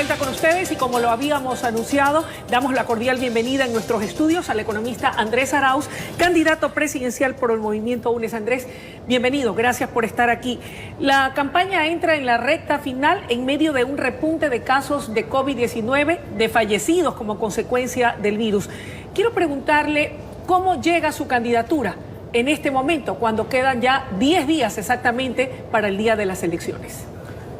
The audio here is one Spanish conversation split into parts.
vuelta con ustedes y como lo habíamos anunciado, damos la cordial bienvenida en nuestros estudios al economista Andrés Arauz, candidato presidencial por el movimiento UNES. Andrés, bienvenido, gracias por estar aquí. La campaña entra en la recta final en medio de un repunte de casos de COVID-19, de fallecidos como consecuencia del virus. Quiero preguntarle cómo llega su candidatura en este momento, cuando quedan ya 10 días exactamente para el día de las elecciones.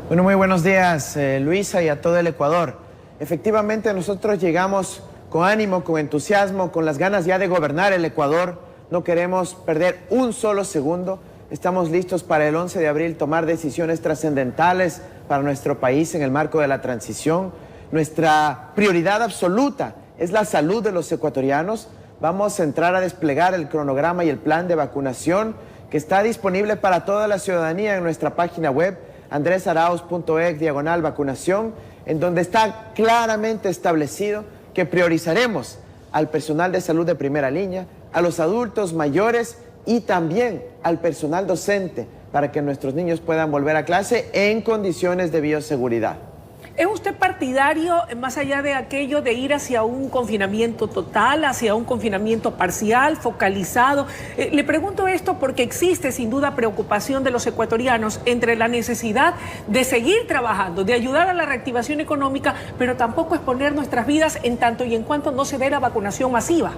Bueno, muy buenos días, Luisa, y a todo el Ecuador. Efectivamente, nosotros llegamos con ánimo, con entusiasmo, con las ganas ya de gobernar el Ecuador. No queremos perder un solo segundo. Estamos listos para el 11 de abril tomar decisiones trascendentales para nuestro país en el marco de la transición. Nuestra prioridad absoluta es la salud de los ecuatorianos. Vamos a entrar a desplegar el cronograma y el plan de vacunación que está disponible para toda la ciudadanía en nuestra página web, andresarauz.es/vacunación, en donde está claramente establecido que priorizaremos al personal de salud de primera línea, a los adultos mayores y también al personal docente para que nuestros niños puedan volver a clase en condiciones de bioseguridad. ¿Es usted partidario, más allá de aquello de ir hacia un confinamiento total, hacia un confinamiento parcial, focalizado? Le pregunto esto porque existe sin duda preocupación de los ecuatorianos entre la necesidad de seguir trabajando, de ayudar a la reactivación económica, pero tampoco exponer nuestras vidas en tanto y en cuanto no se dé la vacunación masiva.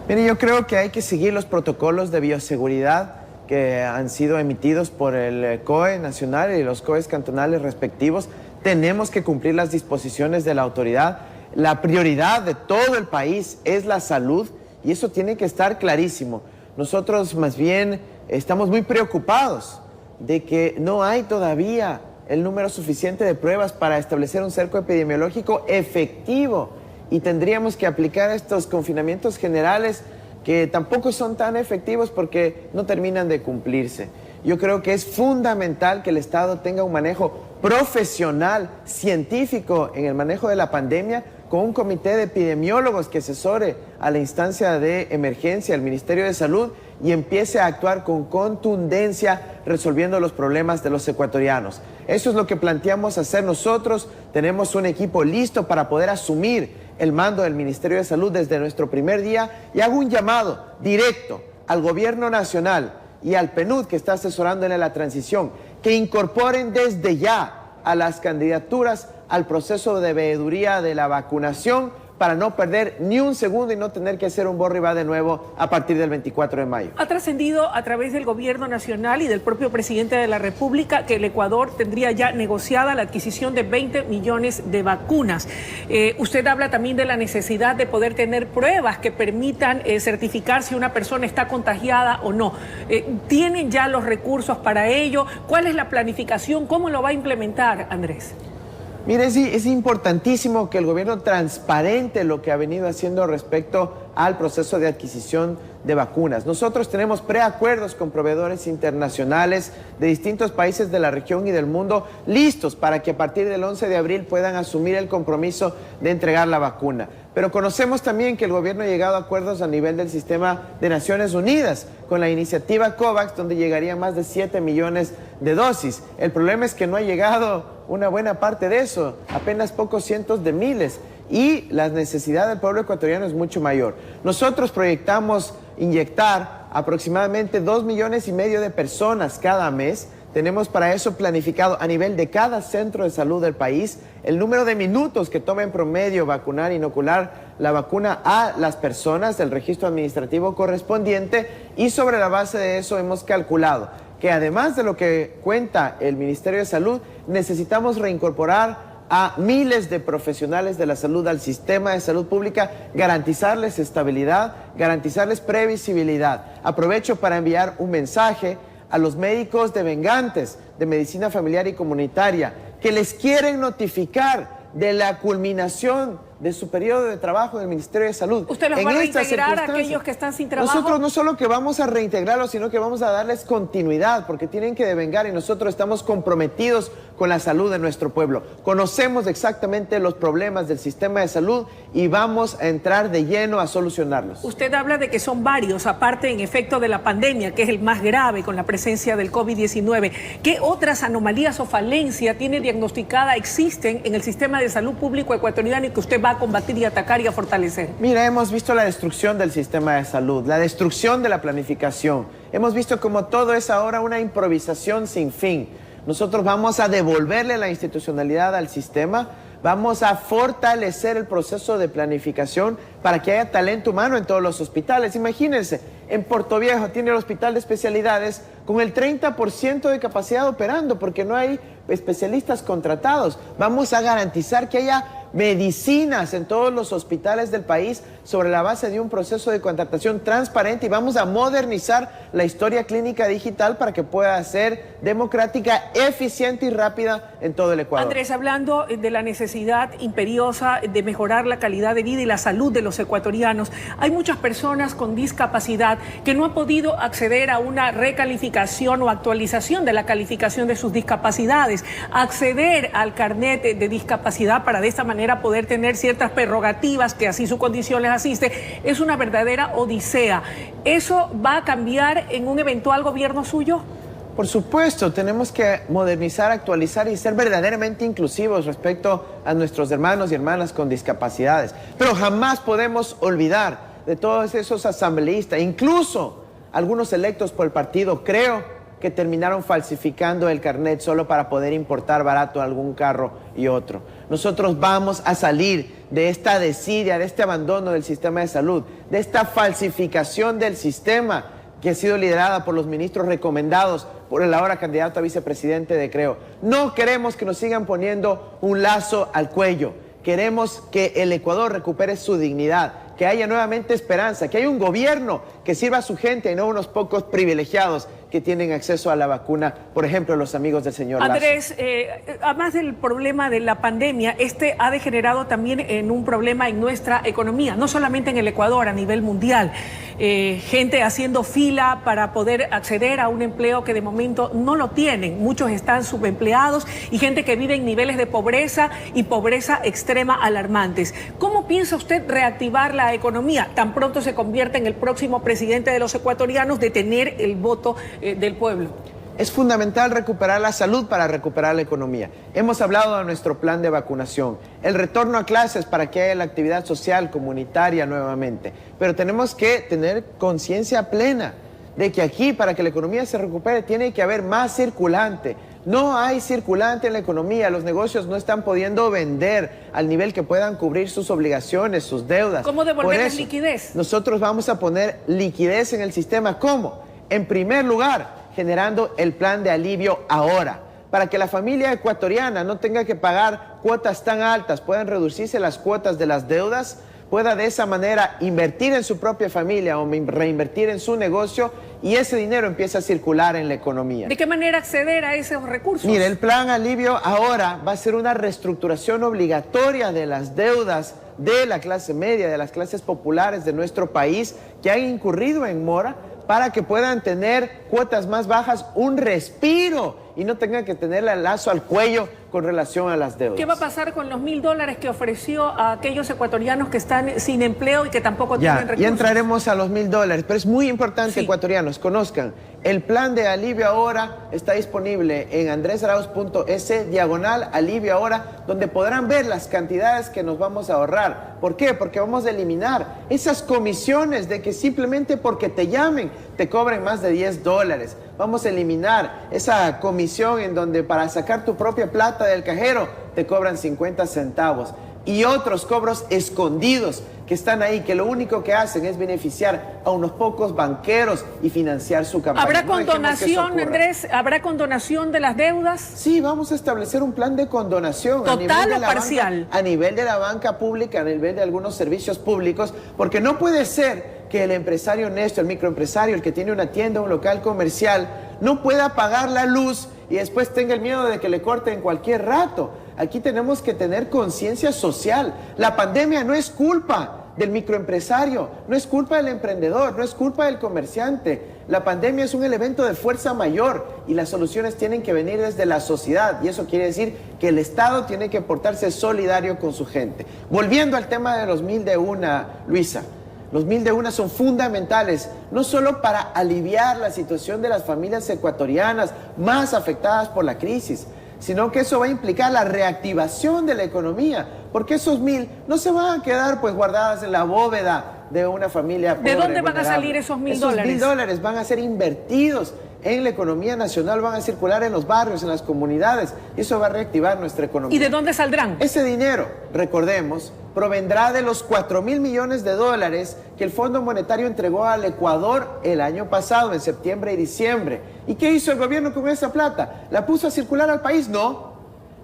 Mire, yo creo que hay que seguir los protocolos de bioseguridad que han sido emitidos por el COE nacional y los COEs cantonales respectivos. Tenemos que cumplir las disposiciones de la autoridad. La prioridad de todo el país es la salud y eso tiene que estar clarísimo. Nosotros más bien estamos muy preocupados de que no hay todavía el número suficiente de pruebas para establecer un cerco epidemiológico efectivo y tendríamos que aplicar estos confinamientos generales que tampoco son tan efectivos porque no terminan de cumplirse. Yo creo que es fundamental que el Estado tenga un manejo profesional, científico en el manejo de la pandemia, con un comité de epidemiólogos que asesore a la instancia de emergencia, al Ministerio de Salud, y empiece a actuar con contundencia resolviendo los problemas de los ecuatorianos. Eso es lo que planteamos hacer nosotros. Tenemos un equipo listo para poder asumir el mando del Ministerio de Salud desde nuestro primer día y hago un llamado directo al Gobierno Nacional y al PNUD, que está asesorando en la transición, que incorporen desde ya a las candidaturas al proceso de veeduría de la vacunación para no perder ni un segundo y no tener que hacer un borra y va de nuevo a partir del 24 de mayo. Ha trascendido a través del Gobierno Nacional y del propio presidente de la República que el Ecuador tendría ya negociada la adquisición de 20 millones de vacunas. Usted habla también de la necesidad de poder tener pruebas que permitan certificar si una persona está contagiada o no. ¿Tienen ya los recursos para ello? ¿Cuál es la planificación? ¿Cómo lo va a implementar, Andrés? Mire, es importantísimo que el gobierno transparente lo que ha venido haciendo respecto al proceso de adquisición de vacunas. Nosotros tenemos preacuerdos con proveedores internacionales de distintos países de la región y del mundo listos para que a partir del 11 de abril puedan asumir el compromiso de entregar la vacuna. Pero conocemos también que el gobierno ha llegado a acuerdos a nivel del sistema de Naciones Unidas con la iniciativa COVAX, donde llegarían más de 7 millones de dosis. El problema es que no ha llegado una buena parte de eso, apenas pocos cientos de miles, y la necesidad del pueblo ecuatoriano es mucho mayor. Nosotros proyectamos inyectar aproximadamente 2,5 millones de personas cada mes. Tenemos para eso planificado a nivel de cada centro de salud del país el número de minutos que toma en promedio vacunar, inocular la vacuna a las personas, el registro administrativo correspondiente, y sobre la base de eso hemos calculado que además de lo que cuenta el Ministerio de Salud, necesitamos reincorporar a miles de profesionales de la salud al sistema de salud pública, garantizarles estabilidad, garantizarles previsibilidad. Aprovecho para enviar un mensaje a los médicos devengantes de medicina familiar y comunitaria que les quieren notificar de la culminación de su periodo de trabajo en el Ministerio de Salud. ¿Usted los va a reintegrar a aquellos que están sin trabajo? Nosotros no solo que vamos a reintegrarlos, sino que vamos a darles continuidad, porque tienen que devengar y nosotros estamos comprometidos con la salud de nuestro pueblo. Conocemos exactamente los problemas del sistema de salud y vamos a entrar de lleno a solucionarlos. Usted habla de que son varios, aparte en efecto de la pandemia, que es el más grave con la presencia del COVID-19. ¿Qué otras anomalías o falencias tiene diagnosticada, existen en el sistema de salud público ecuatoriano y que usted va a combatir y atacar y a fortalecer? Mira, hemos visto la destrucción del sistema de salud, la destrucción de la planificación. Hemos visto como todo es ahora una improvisación sin fin. Nosotros vamos a devolverle la institucionalidad al sistema, vamos a fortalecer el proceso de planificación para que haya talento humano en todos los hospitales. Imagínense, en Portoviejo tiene el hospital de especialidades con el 30% de capacidad operando porque no hay especialistas contratados. Vamos a garantizar que haya medicinas en todos los hospitales del país sobre la base de un proceso de contratación transparente y vamos a modernizar la historia clínica digital para que pueda ser democrática, eficiente y rápida en todo el Ecuador. Andrés, hablando de la necesidad imperiosa de mejorar la calidad de vida y la salud de los ecuatorianos, hay muchas personas con discapacidad que no han podido acceder a una recalificación o actualización de la calificación de sus discapacidades, acceder al carnet de discapacidad para de esta manera poder tener ciertas prerrogativas que así su condición les asiste. Es una verdadera odisea. ¿Eso va a cambiar en un eventual gobierno suyo? Por supuesto, tenemos que modernizar, actualizar y ser verdaderamente inclusivos respecto a nuestros hermanos y hermanas con discapacidades. Pero jamás podemos olvidar de todos esos asambleístas, incluso algunos electos por el partido, creo que terminaron falsificando el carnet solo para poder importar barato algún carro y otro. Nosotros vamos a salir de esta desidia, de este abandono del sistema de salud, de esta falsificación del sistema que ha sido liderada por los ministros recomendados por el ahora candidato a vicepresidente de Creo. No queremos que nos sigan poniendo un lazo al cuello. Queremos que el Ecuador recupere su dignidad, que haya nuevamente esperanza, que haya un gobierno que sirva a su gente y no unos pocos privilegiados que tienen acceso a la vacuna, por ejemplo, los amigos del señor Lazo. Andrés, además del problema de la pandemia, este ha degenerado también en un problema en nuestra economía, no solamente en el Ecuador, a nivel mundial. Gente haciendo fila para poder acceder a un empleo que de momento no lo tienen. Muchos están subempleados y gente que vive en niveles de pobreza y pobreza extrema alarmantes. ¿Cómo piensa usted reactivar la economía? Tan pronto se convierte en el próximo presidente de los ecuatorianos de tener el voto del pueblo. Es fundamental recuperar la salud para recuperar la economía. Hemos hablado de nuestro plan de vacunación, el retorno a clases para que haya la actividad social, comunitaria nuevamente. Pero tenemos que tener conciencia plena de que aquí, para que la economía se recupere, tiene que haber más circulante. No hay circulante en la economía, los negocios no están pudiendo vender al nivel que puedan cubrir sus obligaciones, sus deudas. ¿Cómo devolverles liquidez? Nosotros vamos a poner liquidez en el sistema. ¿Cómo? En primer lugar, generando el plan de alivio ahora, para que la familia ecuatoriana no tenga que pagar cuotas tan altas, puedan reducirse las cuotas de las deudas, pueda de esa manera invertir en su propia familia o reinvertir en su negocio y ese dinero empieza a circular en la economía. ¿De qué manera acceder a esos recursos? Mire, el plan alivio ahora va a ser una reestructuración obligatoria de las deudas de la clase media, de las clases populares de nuestro país que han incurrido en mora, para que puedan tener cuotas más bajas, un respiro y no tengan que tenerle el lazo al cuello con relación a las deudas. ¿Qué va a pasar con los $1.000 que ofreció a aquellos ecuatorianos que están sin empleo y que tampoco tienen recursos? Ya entraremos a los $1.000, pero es muy importante, ecuatorianos, conozcan. El plan de alivio ahora está disponible en andresarauz.es/alivio ahora, donde podrán ver las cantidades que nos vamos a ahorrar. ¿Por qué? Porque vamos a eliminar esas comisiones de que simplemente porque te llamen te cobren más de $10. Vamos a eliminar esa comisión en donde para sacar tu propia plata del cajero te cobran 50 centavos. Y otros cobros escondidos que están ahí, que lo único que hacen es beneficiar a unos pocos banqueros y financiar su campaña. ¿Habrá condonación, Andrés? ¿Habrá condonación de las deudas? Sí, vamos a establecer un plan de condonación. ¿Total o parcial? A nivel de la banca pública, a nivel de algunos servicios públicos, porque no puede ser que el empresario honesto, el microempresario, el que tiene una tienda, un local comercial, no pueda pagar la luz y después tenga el miedo de que le corten en cualquier rato. Aquí tenemos que tener conciencia social. La pandemia no es culpa del microempresario, no es culpa del emprendedor, no es culpa del comerciante. La pandemia es un elemento de fuerza mayor y las soluciones tienen que venir desde la sociedad, y eso quiere decir que el Estado tiene que portarse solidario con su gente. Volviendo al tema de los 1000 de una, Luisa, los 1000 de una son fundamentales, no solo para aliviar la situación de las familias ecuatorianas más afectadas por la crisis, sino que eso va a implicar la reactivación de la economía, porque esos 1000 no se van a quedar pues guardadas en la bóveda de una familia pobre. ¿De dónde van a vulnerable. salir esos $1000? Esos $1000 van a ser invertidos en la economía nacional, van a circular en los barrios, en las comunidades, y eso va a reactivar nuestra economía. ¿Y de dónde saldrán? Ese dinero, recordemos, provendrá de los 4.000 millones de dólares que el Fondo Monetario entregó al Ecuador el año pasado, en septiembre y diciembre. ¿Y qué hizo el gobierno con esa plata? ¿La puso a circular al país? No.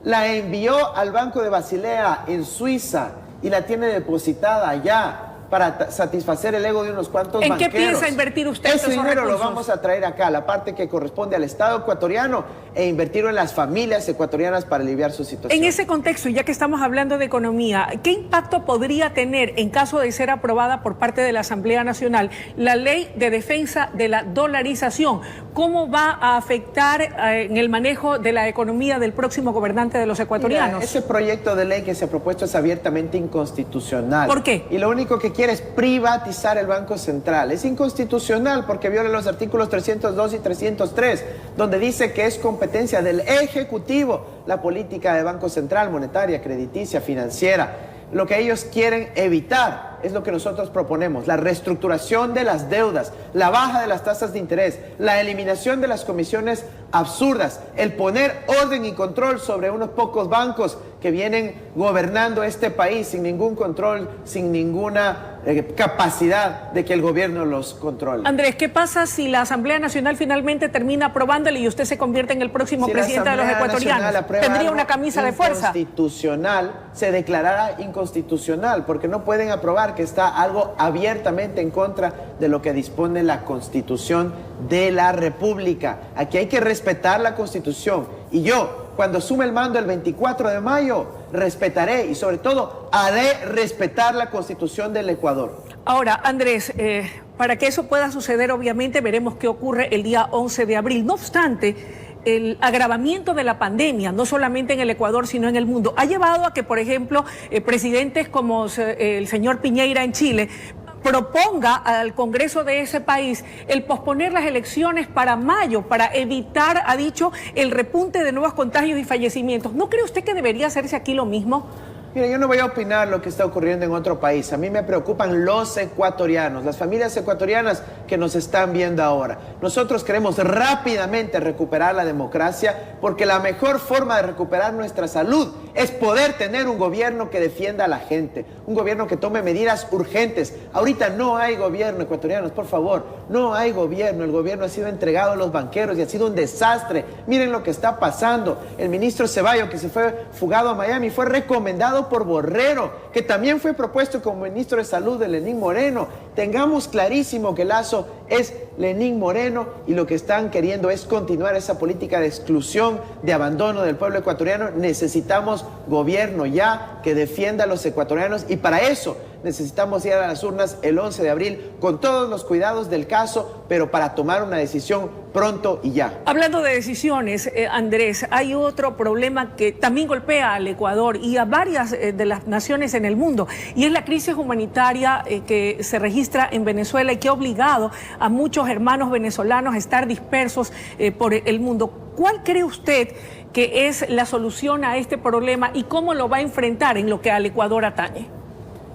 La envió al Banco de Basilea en Suiza y la tiene depositada allá para satisfacer el ego de unos cuantos banqueros. ¿En qué piensa invertir usted esos recursos? Ese dinero lo recursos? vamos a traer acá, la parte que corresponde al Estado ecuatoriano, e invertirlo en las familias ecuatorianas para aliviar su situación. En ese contexto, y ya que estamos hablando de economía, ¿qué impacto podría tener, en caso de ser aprobada por parte de la Asamblea Nacional, la ley de defensa de la dolarización? ¿Cómo va a afectar en el manejo de la economía del próximo gobernante de los ecuatorianos? Mira, ese proyecto de ley que se ha propuesto es abiertamente inconstitucional. ¿Por qué? Y lo único que quiere es privatizar el Banco Central. Es inconstitucional porque viola los artículos 302 y 303, donde dice que es competencia del Ejecutivo la política de Banco Central, monetaria, crediticia, financiera. Lo que ellos quieren evitar es lo que nosotros proponemos: la reestructuración de las deudas, la baja de las tasas de interés, la eliminación de las comisiones absurdas, el poner orden y control sobre unos pocos bancos que vienen gobernando este país sin ningún control, sin ninguna capacidad de que el gobierno los controle. Andrés, ¿qué pasa si la Asamblea Nacional finalmente termina aprobándole y usted se convierte en el próximo presidente de los ecuatorianos? ¿Tendría una camisa de fuerza? Inconstitucional, se declarará inconstitucional, porque no pueden aprobar que está algo abiertamente en contra de lo que dispone la Constitución de la República. Aquí hay que respetar la Constitución, y yo, cuando asume el mando el 24 de mayo, respetaré y sobre todo haré respetar la Constitución del Ecuador. Ahora, Andrés, para que eso pueda suceder, obviamente veremos qué ocurre el día 11 de abril. No obstante, el agravamiento de la pandemia, no solamente en el Ecuador, sino en el mundo, ha llevado a que, por ejemplo, presidentes como el señor Piñera en Chile proponga al Congreso de ese país el posponer las elecciones para mayo, para evitar, ha dicho, el repunte de nuevos contagios y fallecimientos. ¿No cree usted que debería hacerse aquí lo mismo? Mira, yo no voy a opinar lo que está ocurriendo en otro país. A mí me preocupan los ecuatorianos, las familias ecuatorianas que nos están viendo ahora. Nosotros queremos rápidamente recuperar la democracia, porque la mejor forma de recuperar nuestra salud es poder tener un gobierno que defienda a la gente, un gobierno que tome medidas urgentes. Ahorita no hay gobierno, ecuatorianos, por favor, no hay gobierno. El gobierno ha sido entregado a los banqueros y ha sido un desastre. Miren lo que está pasando. El ministro Ceballos, que se fue fugado a Miami, fue recomendado por Borrero, que también fue propuesto como ministro de Salud de Lenín Moreno. Tengamos clarísimo que Lazo es Lenín Moreno, y lo que están queriendo es continuar esa política de exclusión, de abandono del pueblo ecuatoriano. Necesitamos gobierno ya que defienda a los ecuatorianos, y para eso necesitamos ir a las urnas el 11 de abril con todos los cuidados del caso, pero para tomar una decisión pronto y ya. Hablando de decisiones, Andrés, hay otro problema que también golpea al Ecuador y a varias de las naciones en el mundo, y es la crisis humanitaria que se registra en Venezuela y que ha obligado a muchos hermanos venezolanos a estar dispersos por el mundo. ¿Cuál cree usted que es la solución a este problema y cómo lo va a enfrentar en lo que al Ecuador atañe?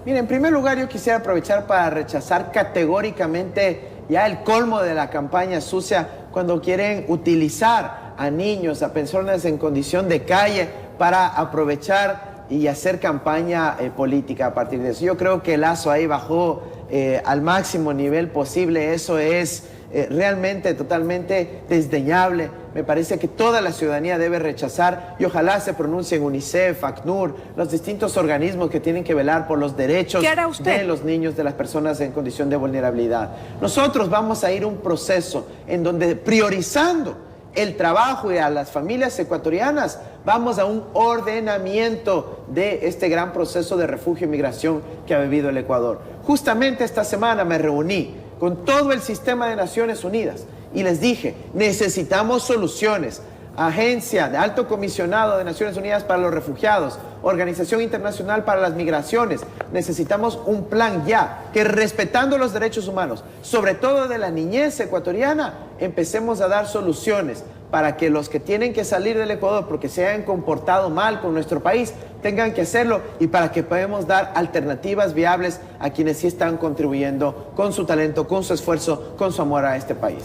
Mire, en primer lugar yo quisiera aprovechar para rechazar categóricamente ya el colmo de la campaña sucia, cuando quieren utilizar a niños, a personas en condición de calle para aprovechar y hacer campaña política a partir de eso. Yo creo que Lazo ahí bajó al máximo nivel posible. Eso es realmente totalmente desdeñable. Me parece que toda la ciudadanía debe rechazar, y ojalá se pronuncien UNICEF, ACNUR, los distintos organismos que tienen que velar por los derechos de los niños, de las personas en condición de vulnerabilidad. Nosotros vamos a ir a un proceso en donde, priorizando el trabajo y a las familias ecuatorianas, vamos a un ordenamiento de este gran proceso de refugio y migración que ha vivido el Ecuador. Justamente esta semana me reuní con todo el sistema de Naciones Unidas y les dije, necesitamos soluciones. Agencia de Alto Comisionado de Naciones Unidas para los Refugiados, Organización Internacional para las Migraciones, necesitamos un plan ya, que respetando los derechos humanos, sobre todo de la niñez ecuatoriana, empecemos a dar soluciones para que los que tienen que salir del Ecuador porque se hayan comportado mal con nuestro país, tengan que hacerlo y para que podamos dar alternativas viables a quienes sí están contribuyendo con su talento, con su esfuerzo, con su amor a este país.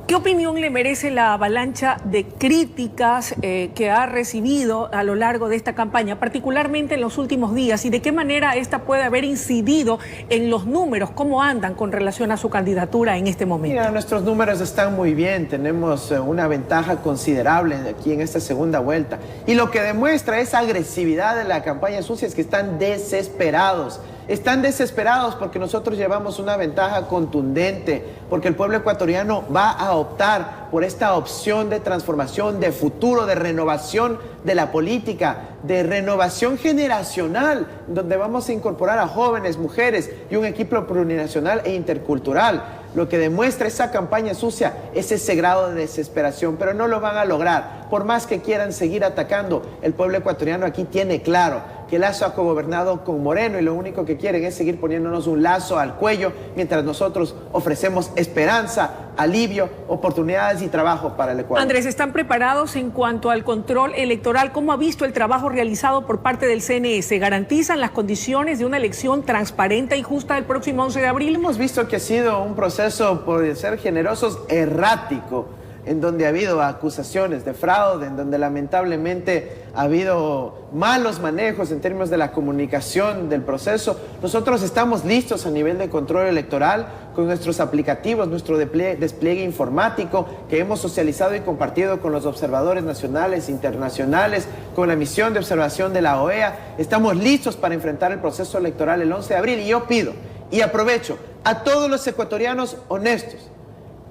¿Qué opinión le merece la avalancha de críticas que ha recibido a lo largo de esta campaña, particularmente en los últimos días? ¿Y de qué manera esta puede haber incidido en los números? ¿Cómo andan con relación a su candidatura en este momento? Mira, nuestros números están muy bien. Tenemos una ventaja considerable aquí en esta segunda vuelta. Y lo que demuestra esa agresividad de la campaña sucia es que están desesperados. Están desesperados porque nosotros llevamos una ventaja contundente, porque el pueblo ecuatoriano va a optar por esta opción de transformación, de futuro, de renovación de la política, de renovación generacional, donde vamos a incorporar a jóvenes, mujeres y un equipo plurinacional e intercultural. Lo que demuestra esa campaña sucia es ese grado de desesperación, pero no lo van a lograr. Por más que quieran seguir atacando, el pueblo ecuatoriano aquí tiene claro que Lazo ha cogobernado con Moreno y lo único que quieren es seguir poniéndonos un lazo al cuello mientras nosotros ofrecemos esperanza, alivio, oportunidades y trabajo para el Ecuador. Andrés, ¿están preparados en cuanto al control electoral? ¿Cómo ha visto el trabajo realizado por parte del CNE? ¿Garantizan las condiciones de una elección transparente y justa el próximo 11 de abril? Hemos visto que ha sido un proceso, por ser generosos, errático, en donde ha habido acusaciones de fraude, en donde lamentablemente ha habido malos manejos en términos de la comunicación del proceso. Nosotros estamos listos a nivel de control electoral con nuestros aplicativos, nuestro despliegue informático que hemos socializado y compartido con los observadores nacionales e internacionales, con la misión de observación de la OEA. Estamos listos para enfrentar el proceso electoral el 11 de abril y yo pido y aprovecho a todos los ecuatorianos honestos,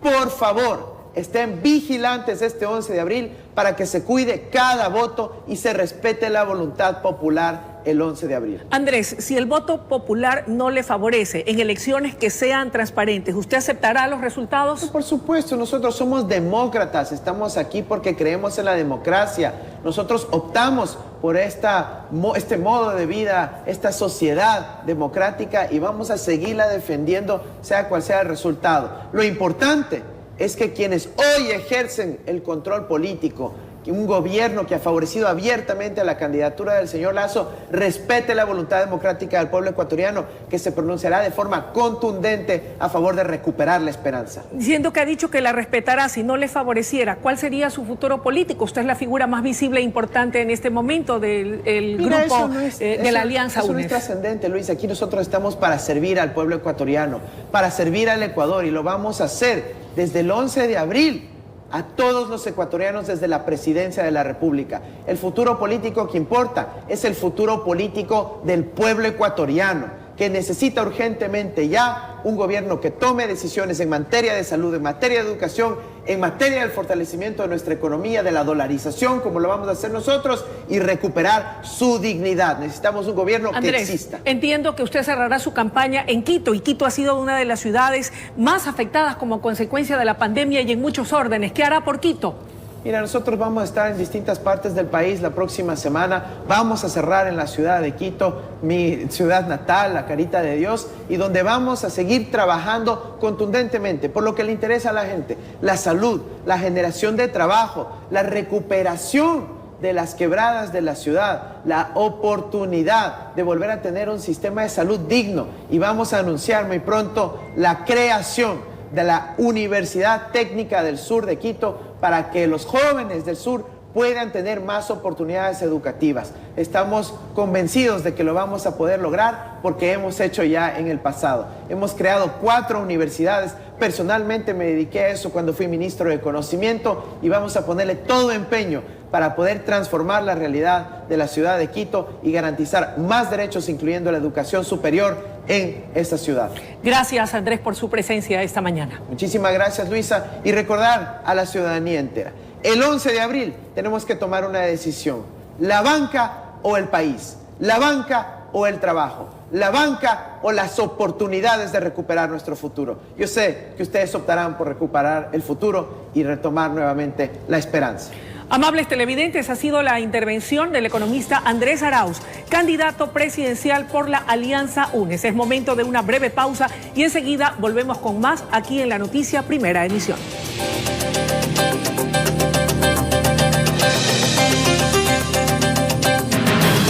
por favor, estén vigilantes este 11 de abril para que se cuide cada voto y se respete la voluntad popular el 11 de abril. Andrés, si el voto popular no le favorece en elecciones que sean transparentes, ¿usted aceptará los resultados? Por supuesto, nosotros somos demócratas, estamos aquí porque creemos en la democracia. Nosotros optamos por este modo de vida, esta sociedad democrática y vamos a seguirla defendiendo sea cual sea el resultado. Lo importante es que quienes hoy ejercen el control político, un gobierno que ha favorecido abiertamente a la candidatura del señor Lazo, respete la voluntad democrática del pueblo ecuatoriano, que se pronunciará de forma contundente a favor de recuperar la esperanza. Diciendo que ha dicho que la respetará si no le favoreciera, ¿cuál sería su futuro político? Usted es la figura más visible e importante en este momento del grupo de la Alianza UNES. Eso no es trascendente, Luis. Aquí nosotros estamos para servir al pueblo ecuatoriano, para servir al Ecuador y lo vamos a hacer desde el 11 de abril. A todos los ecuatorianos desde la presidencia de la República. El futuro político que importa es el futuro político del pueblo ecuatoriano, que necesita urgentemente ya un gobierno que tome decisiones en materia de salud, en materia de educación, en materia del fortalecimiento de nuestra economía, de la dolarización, como lo vamos a hacer nosotros, y recuperar su dignidad. Necesitamos un gobierno que exista. Entiendo que usted cerrará su campaña en Quito, y Quito ha sido una de las ciudades más afectadas como consecuencia de la pandemia y en muchos órdenes. ¿Qué hará por Quito? Mira, nosotros vamos a estar en distintas partes del país la próxima semana. Vamos a cerrar en la ciudad de Quito, mi ciudad natal, la Carita de Dios, y donde vamos a seguir trabajando contundentemente por lo que le interesa a la gente: la salud, la generación de trabajo, la recuperación de las quebradas de la ciudad, la oportunidad de volver a tener un sistema de salud digno. Y vamos a anunciar muy pronto la creación de la Universidad Técnica del Sur de Quito para que los jóvenes del sur puedan tener más oportunidades educativas. Estamos convencidos de que lo vamos a poder lograr porque hemos hecho ya en el pasado. Hemos creado 4 universidades. Personalmente me dediqué a eso cuando fui ministro de Conocimiento y vamos a ponerle todo empeño para poder transformar la realidad de la ciudad de Quito y garantizar más derechos, incluyendo la educación superior en esta ciudad. Gracias, Andrés, por su presencia esta mañana. Muchísimas gracias, Luisa, y recordar a la ciudadanía entera El 11 de abril tenemos que tomar una decisión. La banca o el país. La banca o el trabajo. La banca o las oportunidades de recuperar nuestro futuro. Yo sé que ustedes optarán por recuperar el futuro y retomar nuevamente la esperanza. Amables televidentes, ha sido la intervención del economista Andrés Arauz, candidato presidencial por la Alianza UNES. Es momento de una breve pausa y enseguida volvemos con más aquí en La Noticia, primera emisión.